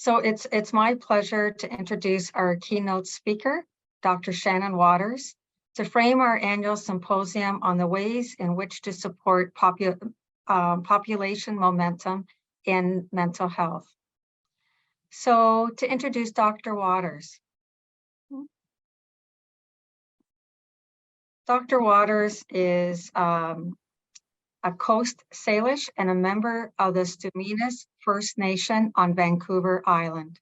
So it's my pleasure to introduce our keynote speaker, Dr. Shannon Waters, to frame our annual symposium on the ways in which to support population momentum in mental health. So to introduce Dr. Waters. Dr. Waters is a Coast Salish and a member of the Stuminas First Nation on Vancouver Island.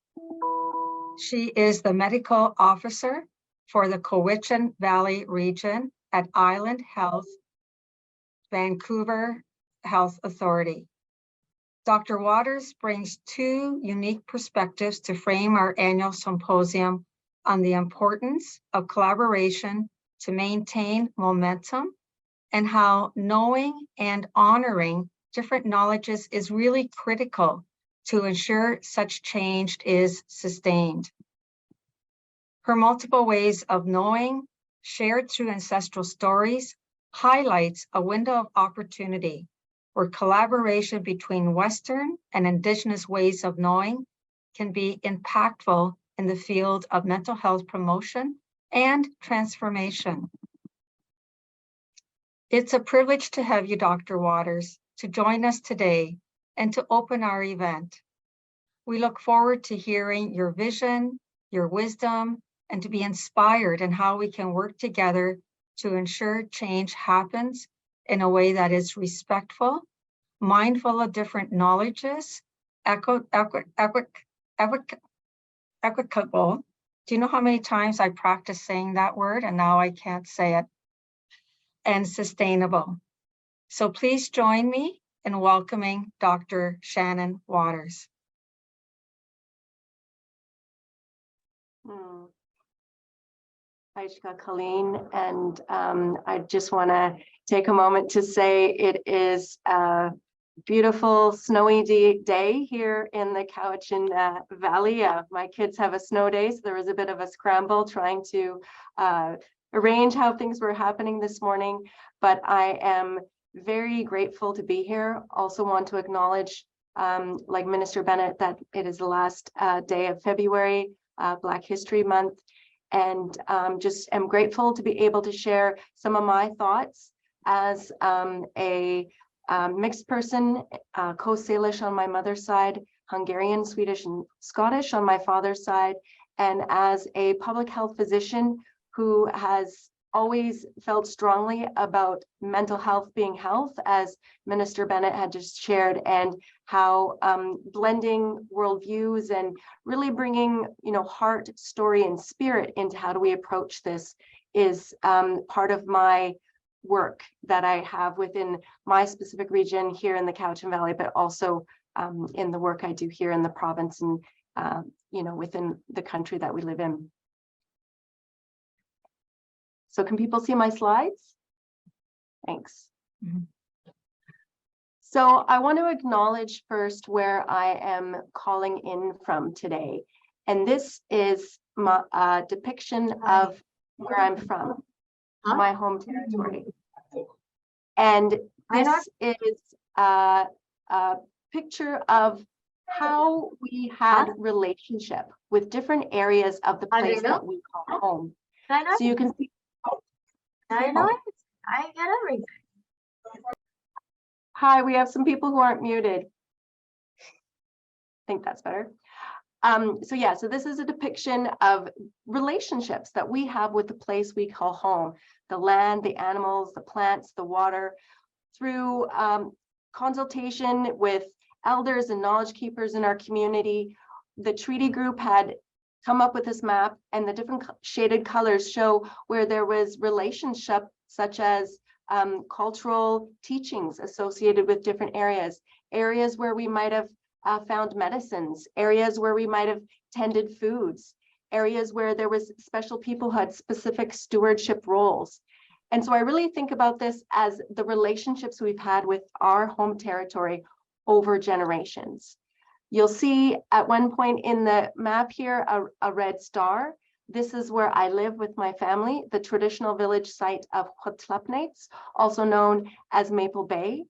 She is the medical officer for the Cowichan Valley region at Island Health, Vancouver Health Authority. Dr. Waters brings two unique perspectives to frame our annual symposium on the importance of collaboration to maintain momentum and how knowing and honoring different knowledges is really critical to ensure such change is sustained. Her multiple ways of knowing, shared through ancestral stories, highlights a window of opportunity where collaboration between Western and Indigenous ways of knowing can be impactful in the field of mental health promotion and transformation. It's a privilege to have you, Dr. Waters, to join us today and to open our event. We look forward to hearing your vision, your wisdom, and to be inspired in how we can work together to ensure change happens in a way that is respectful, mindful of different knowledges, equitable. Do you know how many times I practiced saying that word and now I can't say it? And sustainable. So please join me in welcoming Dr. Shannon Waters. Hi, Colleen, and I just want to take a moment to say it is a beautiful snowy day here in the Cowichan Valley. My kids have a snow day, so there was a bit of a scramble trying to arrange how things were happening this morning, but I am very grateful to be here. Also want to acknowledge, like Minister Bennett, that it is the last day of February, Black History Month, and just am grateful to be able to share some of my thoughts as a mixed person, Coast Salish on my mother's side, Hungarian, Swedish, and Scottish on my father's side, and as a public health physician who has always felt strongly about mental health being health, as Minister Bennett had just shared, and how blending worldviews and really bringing, heart, story, and spirit into how do we approach this is part of my work that I have within my specific region here in the Cowichan Valley, but also in the work I do here in the province and, within the country that we live in. So can people see my slides? Thanks. Mm-hmm. So I want to acknowledge first where I am calling in from today. And this is my depiction of where I'm from, my home territory. And this is a picture of how we had relationship with different areas of the place that we call home. So you can see. I know it. I get everything. Hi, we have some people who aren't muted. I think that's better. So this is a depiction of relationships that we have with the place we call home, the land, the animals, the plants, the water, through consultation with elders and knowledge keepers in our community. The treaty group had come up with this map, and the different shaded colors show where there was relationship, such as cultural teachings associated with different areas where we might have found medicines, areas where we might have tended foods, areas where there was special people who had specific stewardship roles. And so I really think about this as the relationships we've had with our home territory over generations. You'll see at one point in the map here a red star. This is where I live with my family, the traditional village site of Huatlapnates, also known as Maple Bay.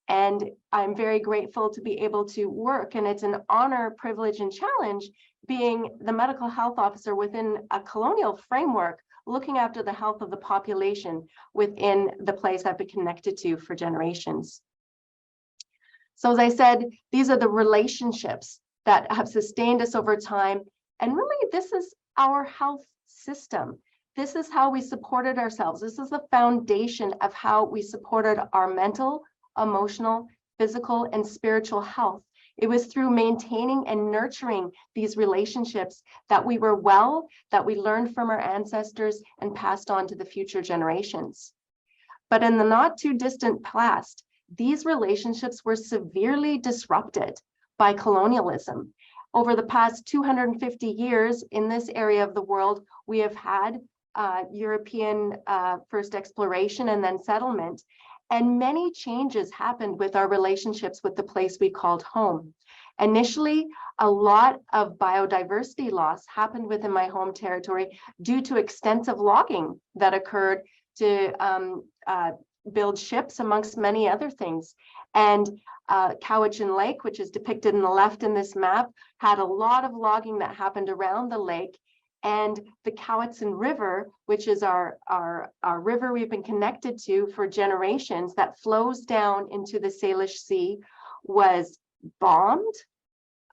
And I'm very grateful to be able to work, and it's an honor, privilege, and challenge being the medical health officer within a colonial framework, looking after the health of the population within the place I've been connected to for generations. So as I said, these are the relationships that have sustained us over time. And really, this is our health system. This is how we supported ourselves. This is the foundation of how we supported our mental, emotional, physical, and spiritual health. It was through maintaining and nurturing these relationships that we were well, that we learned from our ancestors and passed on to the future generations. But in the not too distant past, these relationships were severely disrupted by colonialism. Over the past 250 years in this area of the world, we have had European first exploration and then settlement. And many changes happened with our relationships with the place we called home. Initially, a lot of biodiversity loss happened within my home territory due to extensive logging that occurred to build ships, amongst many other things. And Cowichan Lake, which is depicted in the left in this map, had a lot of logging that happened around the lake. And the Cowichan River, which is our river we've been connected to for generations, that flows down into the Salish Sea, was bombed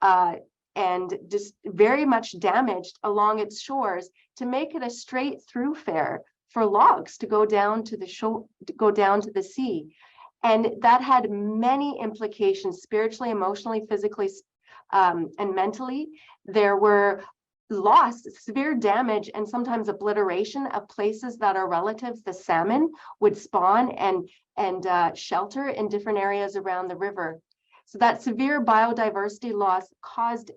and just very much damaged along its shores to make it a straight thoroughfare for logs to go down to the shore, to go down to the sea. And that had many implications spiritually, emotionally, physically, and mentally. There were loss, severe damage, and sometimes obliteration of places that our relatives, the salmon, would spawn and shelter in different areas around the river. So that severe biodiversity loss caused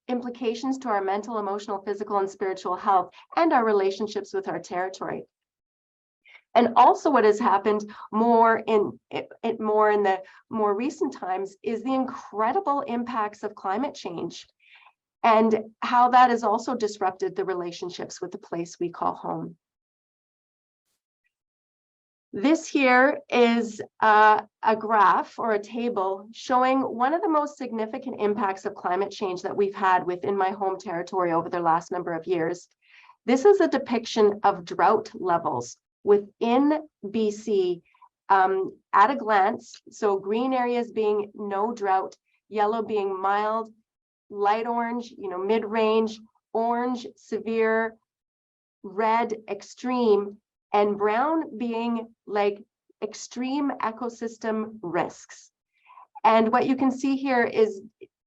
implications to our mental, emotional, physical, and spiritual health and our relationships with our territory. And also what has happened more in the more recent times is the incredible impacts of climate change, and how that has also disrupted the relationships with the place we call home. This here is a graph or a table showing one of the most significant impacts of climate change that we've had within my home territory over the last number of years. This is a depiction of drought levels within BC at a glance. So green areas being no drought, yellow being mild, light orange, mid-range, orange, severe, red, extreme, and brown being like extreme ecosystem risks. And what you can see here is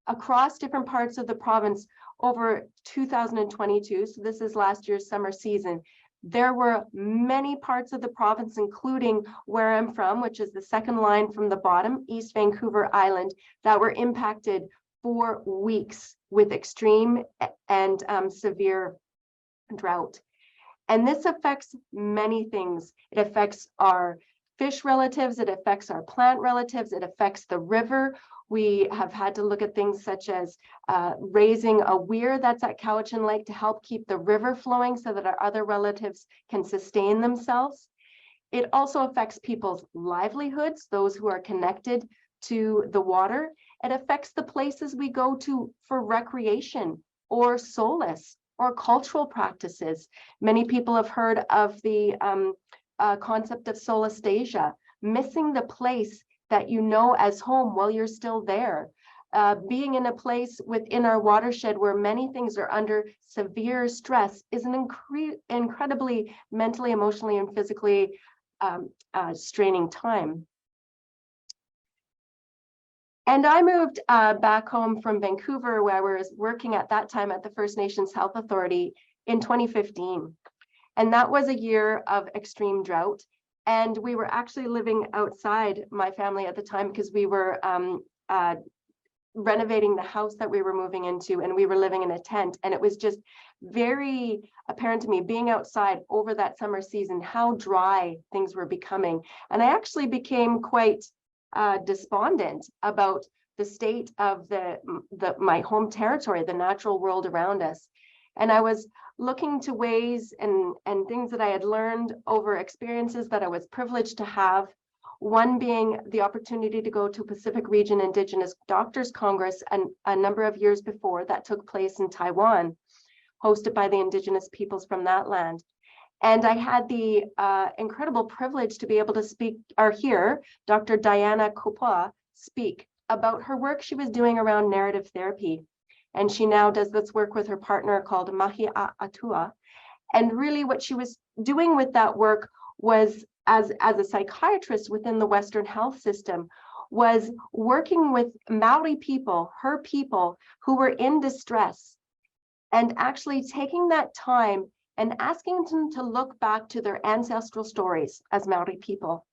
across different parts of the province over 2022, so this is last year's summer season, there were many parts of the province, including where I'm from, which is the second line from the bottom, East Vancouver Island, that were impacted for weeks with extreme and severe drought. And this affects many things. It affects our fish relatives, it affects our plant relatives, it affects the river. We have had to look at things such as raising a weir that's at Cowichan Lake to help keep the river flowing so that our other relatives can sustain themselves. It also affects people's livelihoods, those who are connected to the water. It affects the places we go to for recreation or solace or cultural practices. Many people have heard of the concept of solastasia, missing the place that you know as home while you're still there. Being in a place within our watershed where many things are under severe stress is an incredibly mentally, emotionally, and physically straining time. And I moved back home from Vancouver, where I was working at that time at the First Nations Health Authority in 2015. And that was a year of extreme drought. And we were actually living outside, my family at the time, because we were renovating the house that we were moving into, and we were living in a tent. And it was just very apparent to me, being outside over that summer season, how dry things were becoming. And I actually became quite despondent about the state of my home territory, the natural world around us. And I was looking to ways and things that I had learned over experiences that I was privileged to have, One being the opportunity to go to Pacific Region Indigenous Doctors Congress a number of years before that took place in Taiwan, hosted by the Indigenous peoples from that land. And I had the incredible privilege to be able to speak or hear Dr. Diana Kopua speak about her work she was doing around narrative therapy. And she now does this work with her partner called Mahi Atua. And really what she was doing with that work was, as a psychiatrist within the Western health system, was working with Maori people, her people, who were in distress, and actually taking that time and asking them to look back to their ancestral stories as Maori people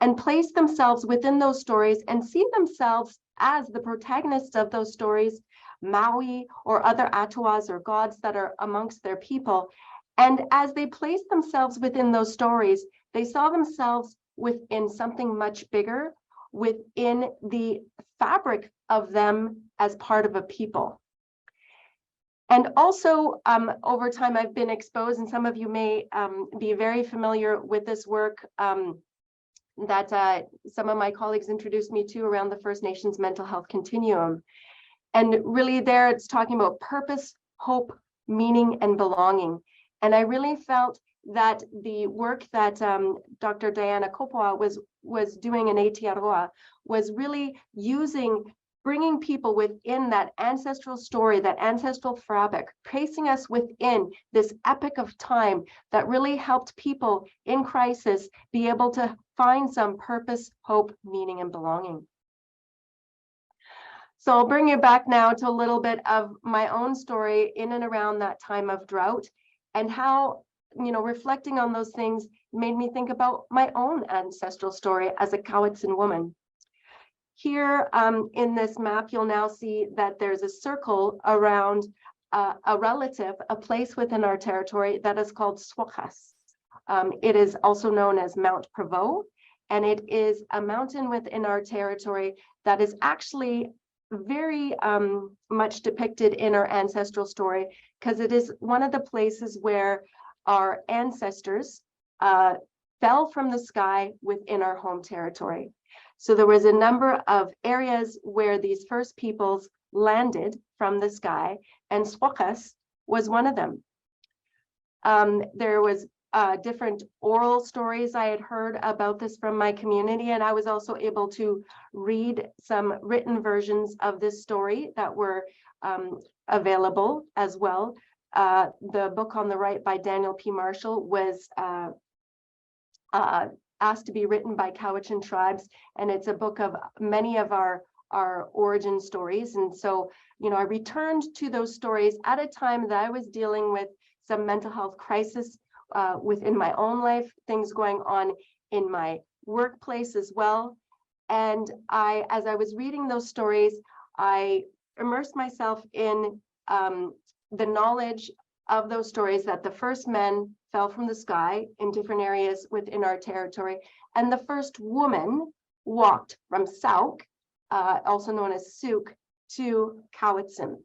and place themselves within those stories and see themselves as the protagonists of those stories, Maui or other Atuas or gods that are amongst their people. And as they placed themselves within those stories, they saw themselves within something much bigger, within the fabric of them as part of a people. And also, over time, I've been exposed, and some of you may be very familiar with this work that some of my colleagues introduced me to around the First Nations mental health continuum. And really there, it's talking about purpose, hope, meaning, and belonging. And I really felt that the work that Dr. Diana Kopua was doing in Aotearoa was really bringing people within that ancestral story, that ancestral fabric, placing us within this epic of time that really helped people in crisis be able to find some purpose, hope, meaning, and belonging. So I'll bring you back now to a little bit of my own story in and around that time of drought, and how, reflecting on those things made me think about my own ancestral story as a Cowichan woman. Here in this map, you'll now see that there's a circle around a relative, a place within our territory that is called Swakas. It is also known as Mount Prevost, and it is a mountain within our territory that is actually very much depicted in our ancestral story, because it is one of the places where our ancestors fell from the sky within our home territory. So there was a number of areas where these first peoples landed from the sky, and Swakas was one of them. There was different oral stories I had heard about this from my community, and I was also able to read some written versions of this story that were available as well. The book on the right by Daniel P. Marshall was asked to be written by Cowichan tribes, and it's a book of many of our origin stories. And so, I returned to those stories at a time that I was dealing with some mental health crisis within my own life, things going on in my workplace as well. And as I was reading those stories, I immersed myself in the knowledge of those stories that the first men fell from the sky in different areas within our territory, and the first woman walked from Sauk, also known as Souk, to Cowichan.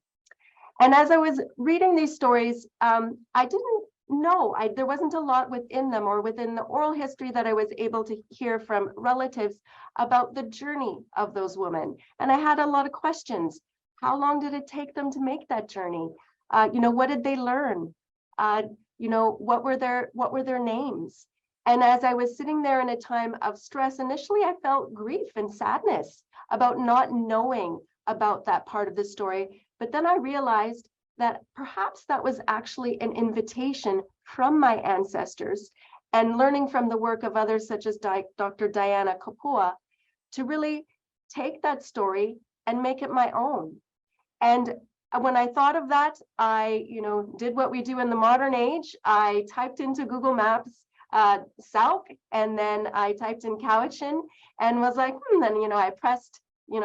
And as I was reading these stories, I didn't know, there wasn't a lot within them or within the oral history that I was able to hear from relatives about the journey of those women. And I had a lot of questions. How long did it take them to make that journey? What did they learn? What were their names? And as I was sitting there in a time of stress, initially I felt grief and sadness about not knowing about that part of the story. But then I realized that perhaps that was actually an invitation from my ancestors, and learning from the work of others such as Dr. Diana Kopua, to really take that story and make it my own. And when I thought of that, I did what we do in the modern age. I typed into Google Maps Sauk, and then I typed in Cowichan and was like, then I pressed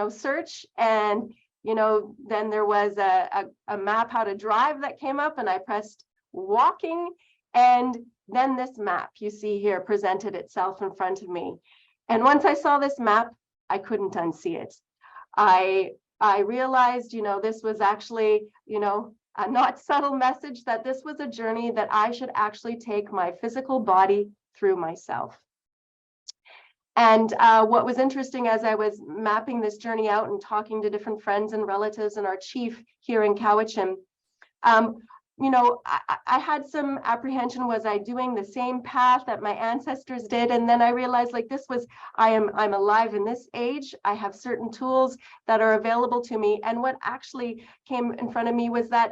search, and then there was a map how to drive that came up, and I pressed walking, and then this map you see here presented itself in front of me. And once I saw this map, I couldn't unsee it. I realized, this was actually, a not subtle message that this was a journey that I should actually take my physical body through myself. And what was interesting as I was mapping this journey out and talking to different friends and relatives and our chief here in Cowichan, you know, I had some apprehension. Was I doing the same path that my ancestors did? And then I realized, like, this was, I'm alive in this age. I have certain tools that are available to me. And what actually came in front of me was that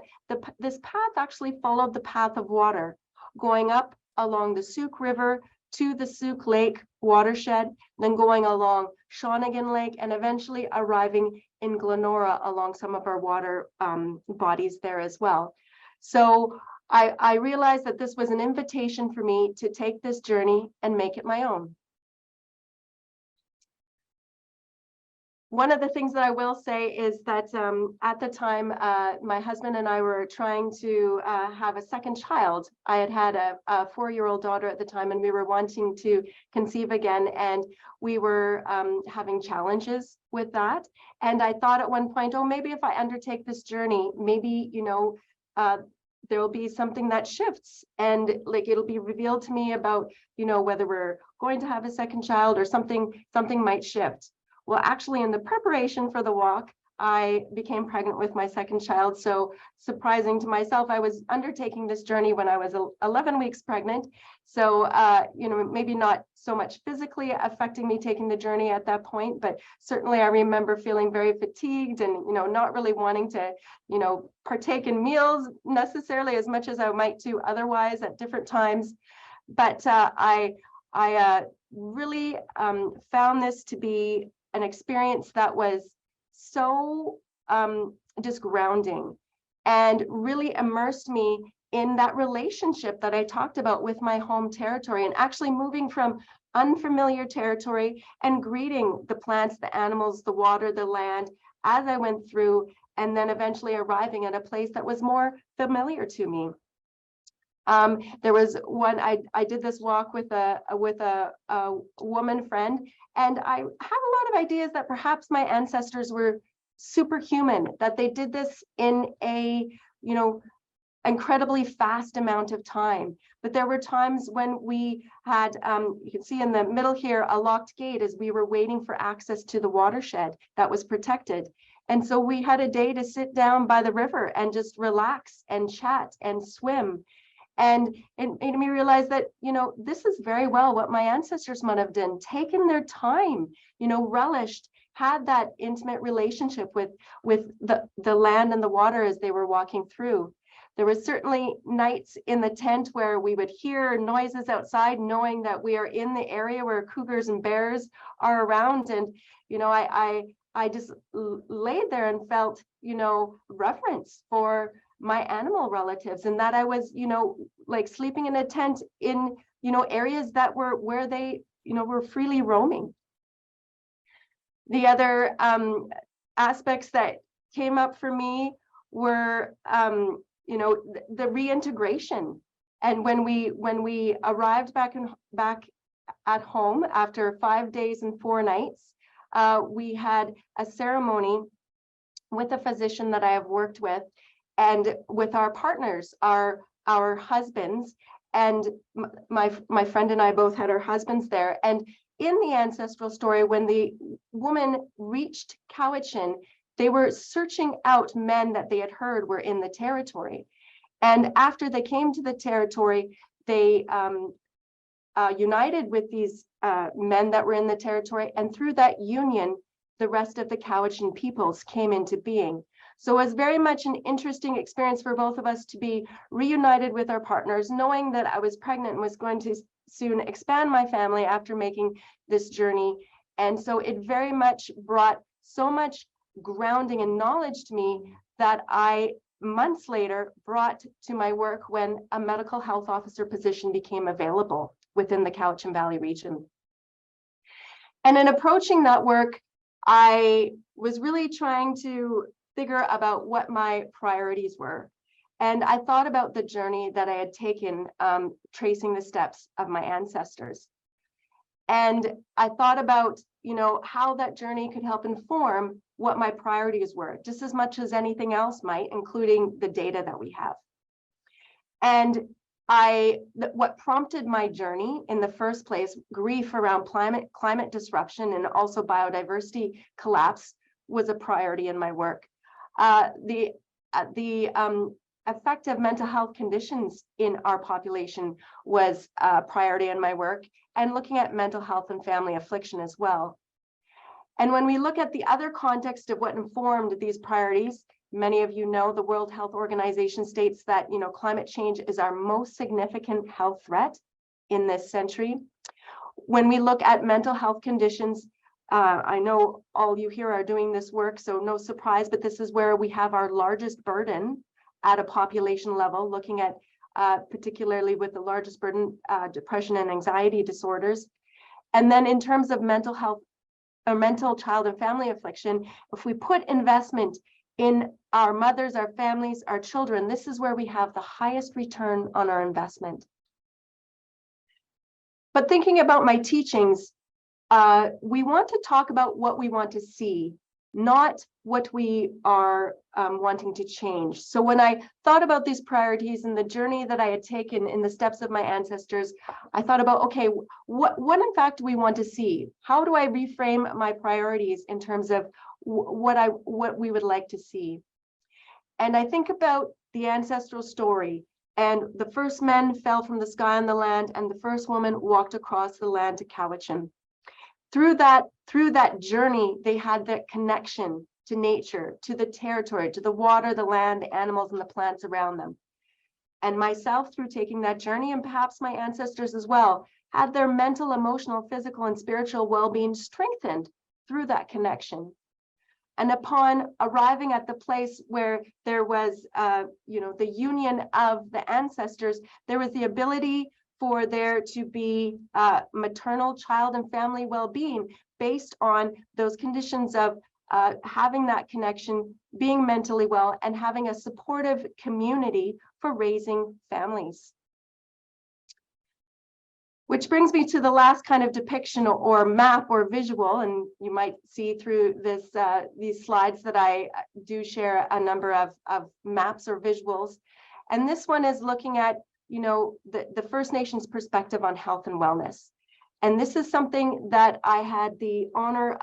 this path actually followed the path of water, going up along the Souk River to the Souk Lake watershed, then going along Shawnigan Lake, and eventually arriving in Glenora along some of our water bodies there as well. So I realized that this was an invitation for me to take this journey and make it my own. One of the things that I will say is that at the time, my husband and I were trying to have a second child. I had a 4-year-old daughter at the time, and we were wanting to conceive again, and we were having challenges with that. And I thought at one point, oh, maybe if I undertake this journey, maybe, you know, there will be something that shifts, and like it'll be revealed to me about, you know, whether we're going to have a second child or something might shift. Well, actually, in the preparation for the walk, I became pregnant with my second child. So surprising to myself, I was undertaking this journey when I was 11 weeks pregnant. So, you know, maybe not so much physically affecting me taking the journey at that point, but certainly I remember feeling very fatigued and, you know, not really wanting to, you know, partake in meals necessarily as much as I might do otherwise at different times. But I really found this to be an experience that was so just grounding and really immersed me in that relationship that I talked about with my home territory, and actually moving from unfamiliar territory and greeting the plants, the animals, the water, the land as I went through, and then eventually arriving at a place that was more familiar to me. There was one, I did this walk with a woman friend, and I have a lot of ideas that perhaps my ancestors were superhuman, that they did this in a, you know, incredibly fast amount of time. But there were times when we had, you can see in the middle here, a locked gate as we were waiting for access to the watershed that was protected. And so we had a day to sit down by the river and just relax and chat and swim. And it made me realize that, you know, this is very well what my ancestors might have done, taken their time, you know, relished, had that intimate relationship with the land and the water as they were walking through. There were certainly nights in the tent where we would hear noises outside, knowing that we are in the area where cougars and bears are around. And, you know, I just laid there and felt, you know, reverence for my animal relatives, and that I was, you know, like sleeping in a tent in, you know, areas that were where they, you know, were freely roaming. The other aspects that came up for me were, you know, the reintegration. And when we arrived back at home after 5 days and 4 nights, we had a ceremony with a physician that I have worked with, and with our partners, our husbands, and my friend and I both had our husbands there. And in the ancestral story, when the woman reached Cowichan, they were searching out men that they had heard were in the territory. And after they came to the territory, they united with these men that were in the territory, and through that union, the rest of the Cowichan peoples came into being. So it was very much an interesting experience for both of us to be reunited with our partners, knowing that I was pregnant and was going to soon expand my family after making this journey. And so it very much brought so much grounding and knowledge to me that I, months later, brought to my work when a medical health officer position became available within the Cowichan Valley region. And in approaching that work, I was really trying to figure about what my priorities were. And I thought about the journey that I had taken, tracing the steps of my ancestors. And I thought about, you know, how that journey could help inform what my priorities were, just as much as anything else might, including the data that we have. And what prompted my journey in the first place, grief around climate disruption and also biodiversity collapse, was a priority in my work. The effect of mental health conditions in our population was a priority in my work, and looking at mental health and family affliction as well. And when we look at the other context of what informed these priorities, many of you know the World Health Organization states that, you know, climate change is our most significant health threat in this century. When we look at mental health conditions, I know all you here are doing this work, so no surprise, but this is where we have our largest burden at a population level, looking at particularly with the largest burden, depression and anxiety disorders. And then in terms of mental health or mental child and family affliction, if we put investment in our mothers, our families, our children, this is where we have the highest return on our investment. But thinking about my teachings, we want to talk about what we want to see, not what we are wanting to change. So when I thought about these priorities and the journey that I had taken in the steps of my ancestors, I thought about, okay, what in fact do we want to see? How do I reframe my priorities in terms of what we would like to see? And I think about the ancestral story, and the first men fell from the sky on the land, and the first woman walked across the land to Cowichan. Through that journey, they had that connection to nature, to the territory, to the water, the land, the animals, and the plants around them. And myself, through taking that journey, and perhaps my ancestors as well, had their mental, emotional, physical, and spiritual well-being strengthened through that connection. And upon arriving at the place where there was, the union of the ancestors, there was the ability for there to be maternal, child, and family well-being based on those conditions of having that connection, being mentally well, and having a supportive community for raising families. Which brings me to the last kind of depiction or map or visual, and you might see through this these slides that I do share a number of maps or visuals. And this one is looking at, you know, the First Nations perspective on health and wellness. And this is something that I had the honor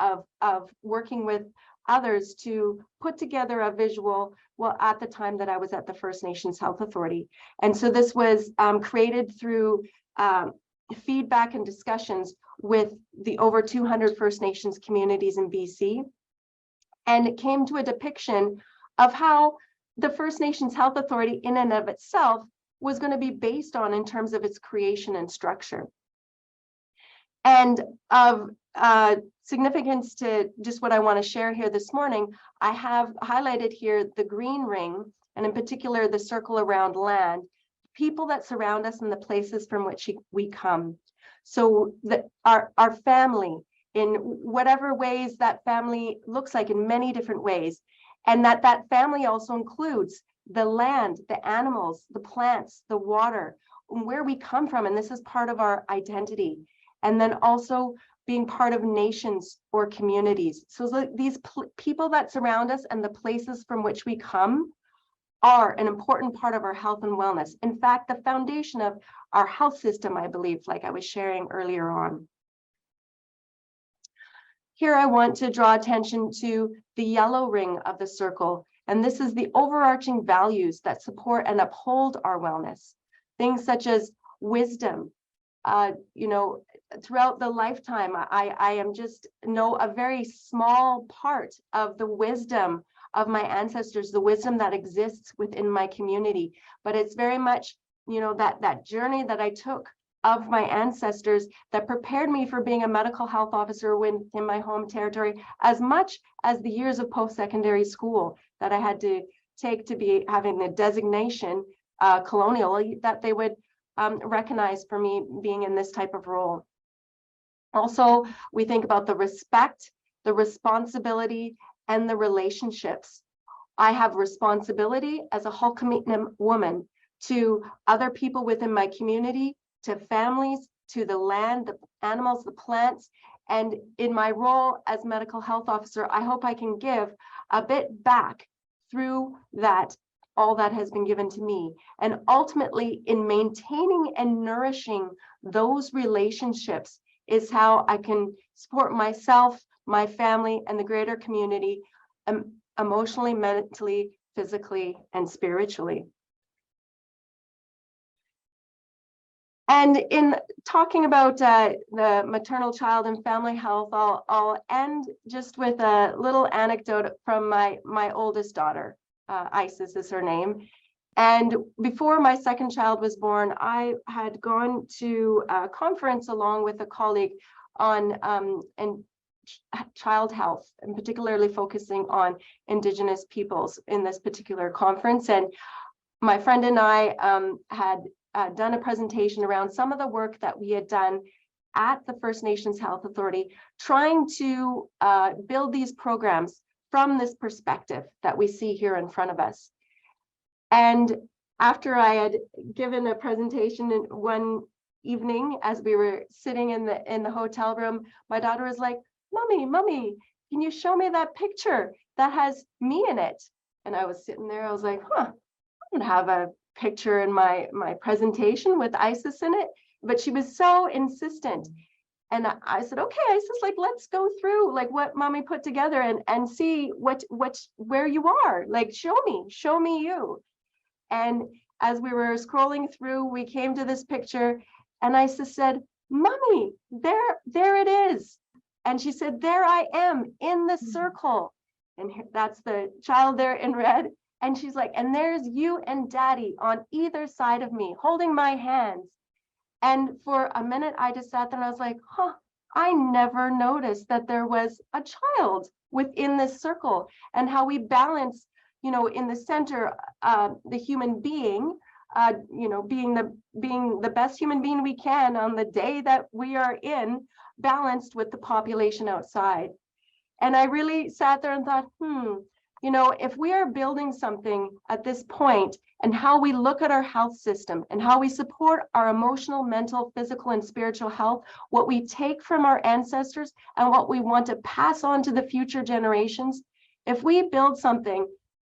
of working with others to put together a visual, well, at the time that I was at the First Nations Health Authority. And so this was created through feedback and discussions with the over 200 First Nations communities in BC. And it came to a depiction of how the First Nations Health Authority in and of itself was going to be based on in terms of its creation and structure. And of significance to just what I want to share here this morning, I have highlighted here the green ring, and in particular the circle around land, people that surround us and the places from which we come. So our family, in whatever ways that family looks like, in many different ways, and that family also includes the land, the animals, the plants, the water, where we come from, and this is part of our identity. And then also being part of nations or communities. So these people that surround us and the places from which we come are an important part of our health and wellness. In fact, the foundation of our health system, I believe, like I was sharing earlier on. Here I want to draw attention to the yellow ring of the circle. And this is the overarching values that support and uphold our wellness. Things such as wisdom. Throughout the lifetime, I am just know a very small part of the wisdom of my ancestors, the wisdom that exists within my community. But it's very much, that journey that I took of my ancestors that prepared me for being a medical health officer in my home territory, as much as the years of post-secondary school that I had to take to be having the designation colonial that they would recognize for me being in this type of role. Also, we think about the respect, the responsibility, and the relationships. I have responsibility as a Hul'qumi'num woman to other people within my community, to families, to the land, the animals, the plants. And in my role as medical health officer, I hope I can give a bit back through that all that has been given to me. And ultimately, in maintaining and nourishing those relationships is how I can support myself, my family, and the greater community, emotionally, mentally, physically, and spiritually. And in talking about the maternal, child, and family health, I'll end just with a little anecdote from my oldest daughter. Isis is her name. And before my second child was born, I had gone to a conference along with a colleague on child health, and particularly focusing on Indigenous peoples in this particular conference. And my friend and I had done a presentation around some of the work that we had done at the First Nations Health Authority, trying to build these programs from this perspective that we see here in front of us. And after I had given a presentation one evening, as we were sitting in the hotel room, my daughter was like, Mommy, can you show me that picture that has me in it? And I was sitting there, I was like, I don't have a picture in my presentation with Isis in it, but she was so insistent. And I said, okay, Isis, like, let's go through like what Mommy put together and see where you are. Like, show me you. And as we were scrolling through, we came to this picture, and Isis said, Mommy, there it is. And she said, there I am in the circle. And that's the child there in red. And she's like, and there's you and Daddy on either side of me, holding my hands. And for a minute, I just sat there and I was like, I never noticed that there was a child within this circle, and how we balance, in the center, the human being, being the best human being we can on the day that we are in, balanced with the population outside. And I really sat there and thought, if we are building something at this point, and how we look at our health system and how we support our emotional, mental, physical, and spiritual health, what we take from our ancestors and what we want to pass on to the future generations, if we build something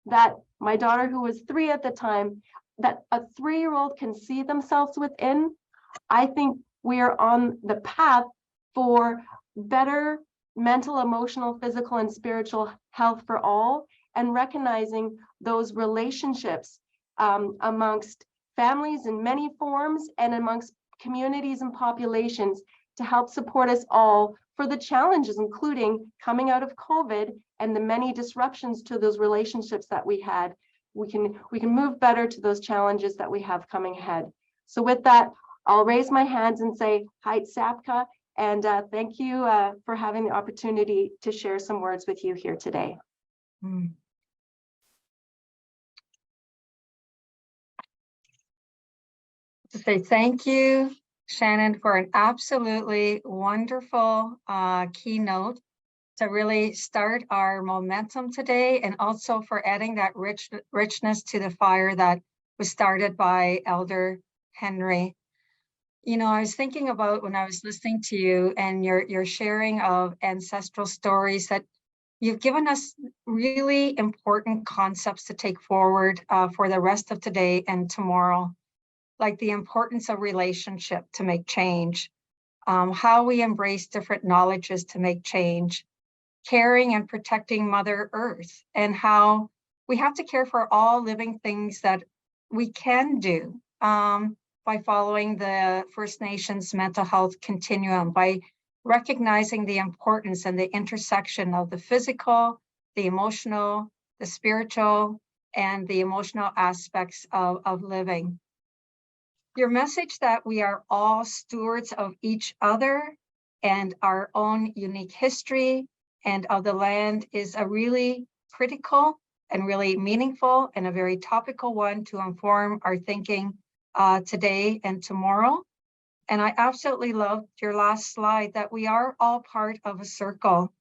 that my daughter, who was 3 at the time, that a 3-year-old can see themselves within, I think we are on the path for better mental, emotional, physical, and spiritual health for all, and recognizing those relationships amongst families in many forms and amongst communities and populations to help support us all for the challenges, including coming out of COVID and the many disruptions to those relationships that we had. We can move better to those challenges that we have coming ahead. So with that, I'll raise my hands and say, Hait Sapka, and thank you for having the opportunity to share some words with you here today. To say thank you, Shannon, for an absolutely wonderful keynote to really start our momentum today, and also for adding that richness to the fire that was started by Elder Henry. I was thinking about, when I was listening to you and your sharing of ancestral stories, that you've given us really important concepts to take forward for the rest of today and tomorrow, like the importance of relationship to make change, how we embrace different knowledges to make change, caring and protecting Mother Earth, and how we have to care for all living things that we can do by following the First Nations mental health continuum, by recognizing the importance and the intersection of the physical, the emotional, the spiritual, and the emotional aspects of living. Your message that we are all stewards of each other and our own unique history and of the land is a really critical and really meaningful and a very topical one to inform our thinking today and tomorrow. And I absolutely loved your last slide, that we are all part of a circle,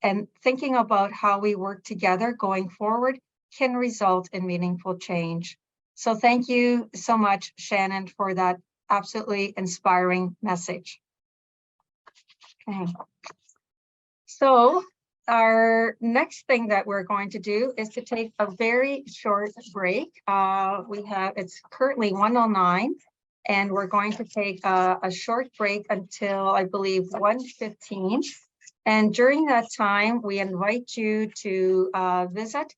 and thinking about how we work together going forward can result in meaningful change. So thank you so much, Shannon, for that absolutely inspiring message. Okay. So our next thing that we're going to do is to take a very short break. It's currently 1:09, and we're going to take a short break until I believe 1:15. And during that time, we invite you to visit,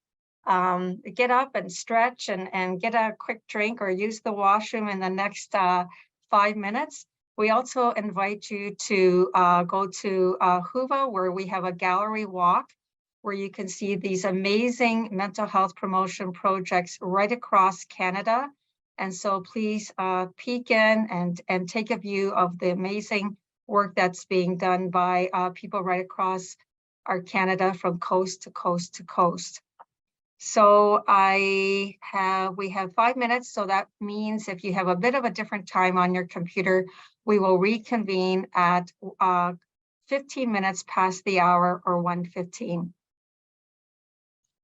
get up and stretch and get a quick drink or use the washroom in the next 5 minutes. We also invite you to go to Huva, where we have a gallery walk, where you can see these amazing mental health promotion projects right across Canada. And so please peek in and take a view of the amazing work that's being done by people right across our Canada from coast to coast to coast. So we have 5 minutes. So that means if you have a bit of a different time on your computer, we will reconvene at 15 minutes past the hour or 1:15.